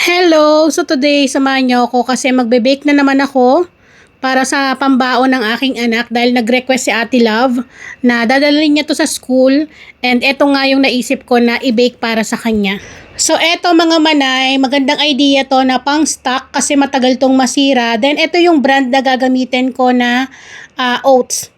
Hello! So today, samahan niyo ako kasi magbe-bake na naman ako para sa pambaon ng aking anak dahil nag-request si Ate Love na dadalhin niya to sa school and eto nga yung naisip ko na i-bake para sa kanya. So eto mga manay, magandang idea to na pang stock kasi matagal tong masira. Then eto yung brand na gagamitin ko na oats.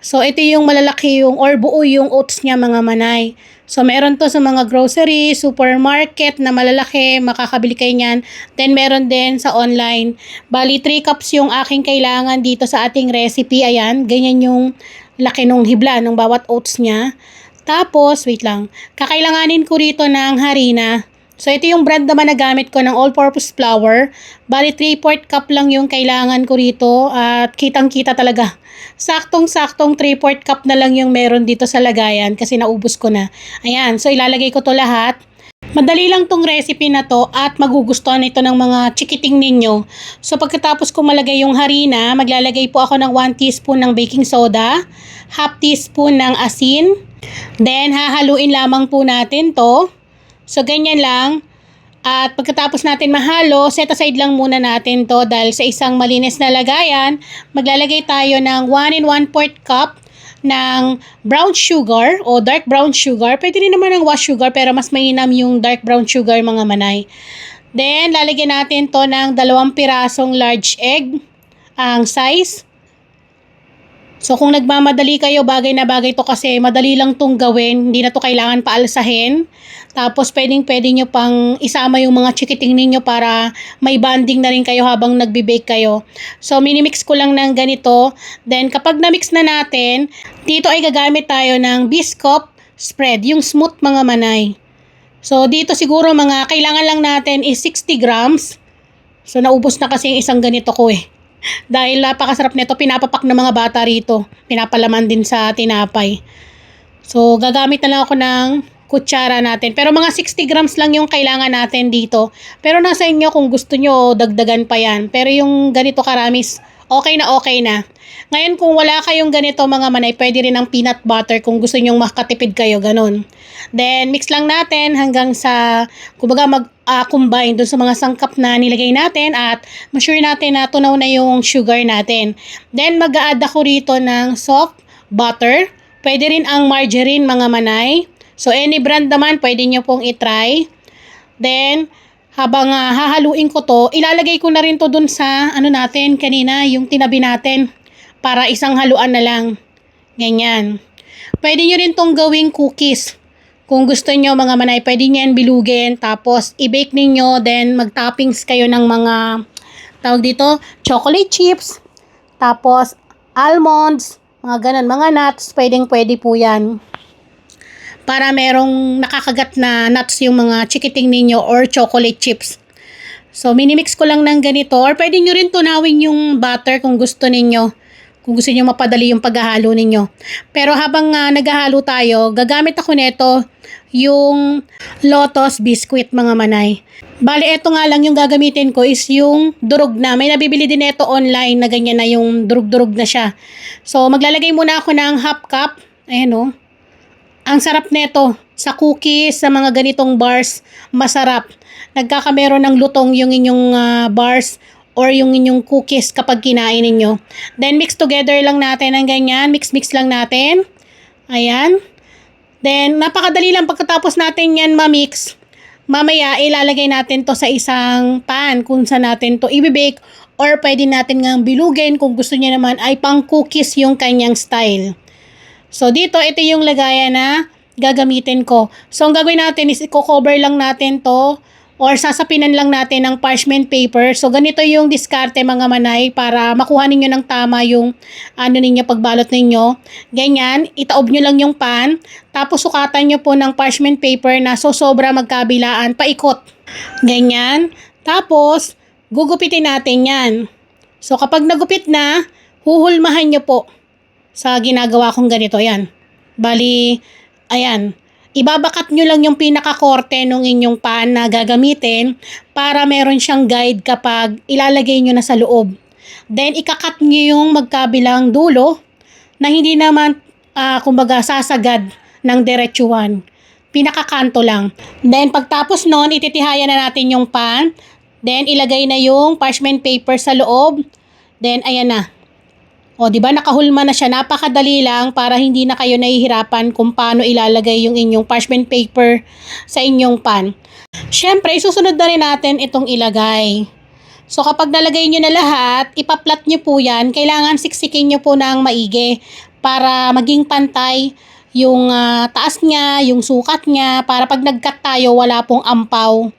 So, ito yung malalaki yung or buo yung oats niya mga manay. So, meron to sa mga grocery, supermarket na malalaki, makakabili kayo niyan. Then, meron din sa online. Bali, 3 cups yung aking kailangan dito sa ating recipe. Ayan, ganyan yung laki nung hibla ng bawat oats niya. Tapos, wait lang, kakailanganin ko rito ng harina. So, ito yung brand naman na gamit ko ng all-purpose flour. Bali, 3/4 cup lang yung kailangan ko rito at kitang-kita talaga. Saktong-saktong 3/4 cup na lang yung meron dito sa lagayan kasi naubos ko na. Ayan, so ilalagay ko to lahat. Madali lang tong recipe na to at magugustuhan ito ng mga chikiting ninyo. So pagkatapos ko malagay yung harina, maglalagay po ako ng 1 teaspoon ng baking soda, half teaspoon ng asin, then hahaluin lamang po natin to. So ganyan lang. At pagkatapos natin mahalo, set aside lang muna natin to dahil sa isang malinis na lagayan, maglalagay tayo ng 1 and 1/4 cup ng brown sugar o dark brown sugar. Pwede rin naman ng white sugar pero mas mainam yung dark brown sugar mga manay. Then, lalagyan natin to ng 2 pirasong large egg ang size. So kung nagmamadali kayo, bagay na bagay to kasi madali lang tong gawin. Hindi na to kailangan paalsahin. Tapos pwedeng-pwede nyo pang isama yung mga chikiting ninyo para may bonding na rin kayo habang nagbe-bake kayo. So minimix ko lang ng ganito. Then kapag na-mix na natin, dito ay gagamit tayo ng biscuit spread, yung smooth mga manay. So dito siguro mga kailangan lang natin is 60 grams. So naubos na kasi yung isang ganito ko eh. Dahil napakasarap nito, pinapapak ng mga bata rito. Pinapalaman din sa tinapay. So, gagamit na lang ako ng kutsara natin. Pero mga 60 grams lang yung kailangan natin dito. Pero nasa inyo kung gusto nyo, dagdagan pa yan. Pero yung ganito karamis, okay na okay na. Ngayon, kung wala kayong ganito mga manay, pwede rin ng peanut butter kung gusto nyong makatipid kayo, ganun. Then, mix lang natin hanggang sa, kumbaga mag-combine dun sa mga sangkap na nilagay natin at ma-sure natin na tunaw na yung sugar natin. Then, mag-a-add ako rito ng soft butter. Pwede rin ang margarine mga manay. So, any brand naman, pwede nyo pong itry. Then, habang hahaluin ko to, ilalagay ko na rin to dun sa, ano natin, kanina, yung tinabi natin. Para isang haluan na lang. Ganyan. Pwede nyo rin tong gawing cookies. Kung gusto nyo mga manay, pwede nyo yan bilugin. Tapos, i-bake ninyo. Then, mag-toppings kayo ng mga, tawag dito, chocolate chips. Tapos, almonds. Mga ganun. Mga nuts. Pwedeng-pwede po yan. Para merong nakakagat na nuts yung mga chikiting ninyo or chocolate chips. So, minimix ko lang ng ganito. Or pwede nyo rin tunawin yung butter kung gusto ninyo. Kung gusto niyo mapadali yung paghahalo ninyo. Pero habang naghahalo tayo, gagamit ako nito yung Lotus biscuit mga manay. Bali, eto nga lang yung gagamitin ko is yung durog na. May nabibili din ito online na ganyan na yung durug-durug na siya. So, maglalagay muna ako ng half cup. Ayan o. Ang sarap nito sa cookies, sa mga ganitong bars, masarap. Nagkakameron ng lutong yung inyong bars or yung inyong cookies kapag kinain ninyo. Then, mix together lang natin ng ganyan. Mix-mix lang natin. Ayan. Then, napakadali lang pagkatapos natin yan ma-mix. Mamaya, ilalagay natin to sa isang pan kung saan natin to i-bake or pwede natin nga bilugin kung gusto niya naman ay pang cookies yung kanyang style. So, dito, ito yung lagayan na gagamitin ko. So, ang gagawin natin is i-cover lang natin to or sasapinan lang natin ng parchment paper. So, ganito yung diskarte mga manay para makuha ninyo ng tama yung ano ninyo, pagbalot ninyo. Ganyan, itaob nyo lang yung pan. Tapos, sukatan nyo po ng parchment paper na sobra magkabilaan, paikot. Ganyan. Tapos, gugupitin natin yan. So, kapag nagupit na, huhulmahan nyo po sa ginagawa kong ganito. Yan. Bali, ayan. Ibabakat nyo lang yung pinakakorte ng inyong pan na gagamitin para meron siyang guide kapag ilalagay nyo na sa loob. Then, ikakat nyo yung magkabilang dulo na hindi naman, kumbaga, sasagad ng diretsuhan. pinakakanto lang. Then pagtapos nun, ititihayan na natin yung pan. Then ilagay na yung parchment paper sa loob. Then ayan na. O, di ba nakahulma na siya. Napakadali lang para hindi na kayo nahihirapan kung paano ilalagay yung inyong parchment paper sa inyong pan. Syempre, susunod na rin natin itong ilagay. So, kapag nalagay nyo na lahat, ipaplat nyo po yan. Kailangan siksikin nyo po ng maigi para maging pantay yung taas niya, yung sukat niya, para pag nag-cut tayo, wala pong ampaw.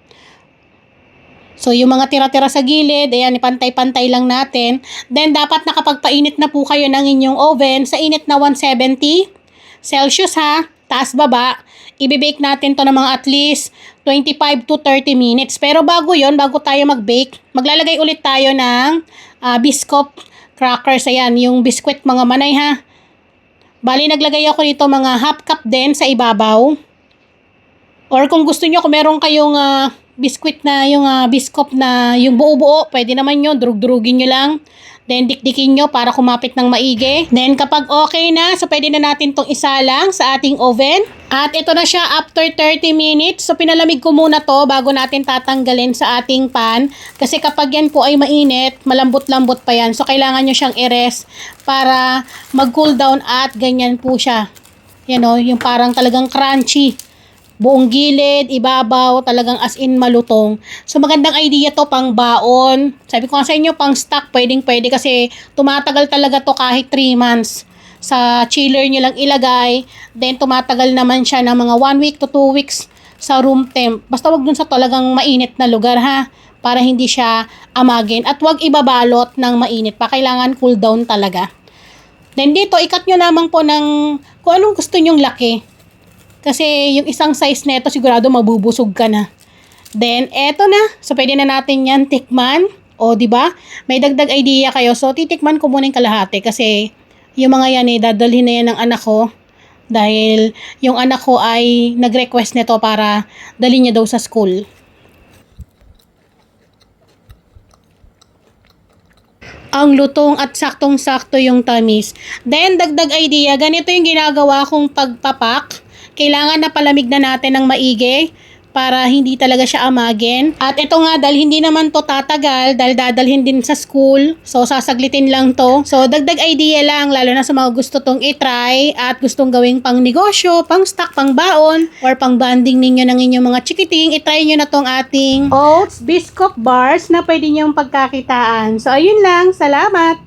So, yung mga tira-tira sa gilid, ayan, ipantay-pantay lang natin. Then, dapat nakapagpainit na po kayo ng inyong oven sa init na 170 Celsius ha, taas-baba. Ibibake natin to ng mga at least 25 to 30 minutes. Pero bago yon, bago tayo mag-bake, maglalagay ulit tayo ng biscuit crackers. Ayan, yung biscuit mga manay ha. Bali, naglagay ako dito mga half cup din sa ibabaw. Or kung gusto nyo, kung meron kayong biscuit na yung biscuit na yung buo-buo, pwede naman yun, durug-durugin nyo lang. Then dikdikin nyo para kumapit ng maigi. Then kapag okay na, so pwede na natin tong isalang sa ating oven. At ito na siya after 30 minutes. So pinalamig ko muna to bago natin tatanggalin sa ating pan. Kasi kapag yan po ay mainit, malambot-lambot pa yan. So kailangan nyo siyang i-rest para mag-cool down at ganyan po siya. Yan o, yung parang talagang crunchy. Buong gilid, ibabaw, talagang as in malutong. So magandang idea to pang baon. Sabi ko nga sa inyo, pang stock, pwedeng-pwede kasi tumatagal talaga to kahit 3 months. Sa chiller nyo lang ilagay. Then tumatagal naman siya ng mga 1 week to 2 weeks sa room temp. Basta wag dun sa talagang mainit na lugar ha. Para hindi siya amagin. At wag ibabalot ng mainit pa. Kailangan cool down talaga. Then dito, ikat nyo naman po ng kung anong gusto nyong laki. Kasi yung isang size nito sigurado mabubusog ka na. Then eto na. So pwede na natin yan tikman. O di ba? May dagdag idea kayo. So titikman ko muna yung kalahati kasi yung mga yan dadalhin na yan ng anak ko. Dahil yung anak ko ay nag-request nito para dalhin niya daw sa school. Ang lutong at saktong-sakto yung tamis. Then dagdag idea, ganito yung ginagawa kong pagpapak. Kailangan na palamig na natin ng maigi para hindi talaga siya amagin. At ito nga, dahil hindi naman to tatagal, dahil dadalhin din sa school. So, sasaglitin lang to. So, dagdag idea lang, lalo na sa mga gusto tong itry at gustong gawing pang negosyo, pang stock, pang baon, or pang banding ninyo ng inyong mga chikiting, itry nyo na tong ating oats biscuit bars na pwede nyong pagkakitaan. So, ayun lang. Salamat!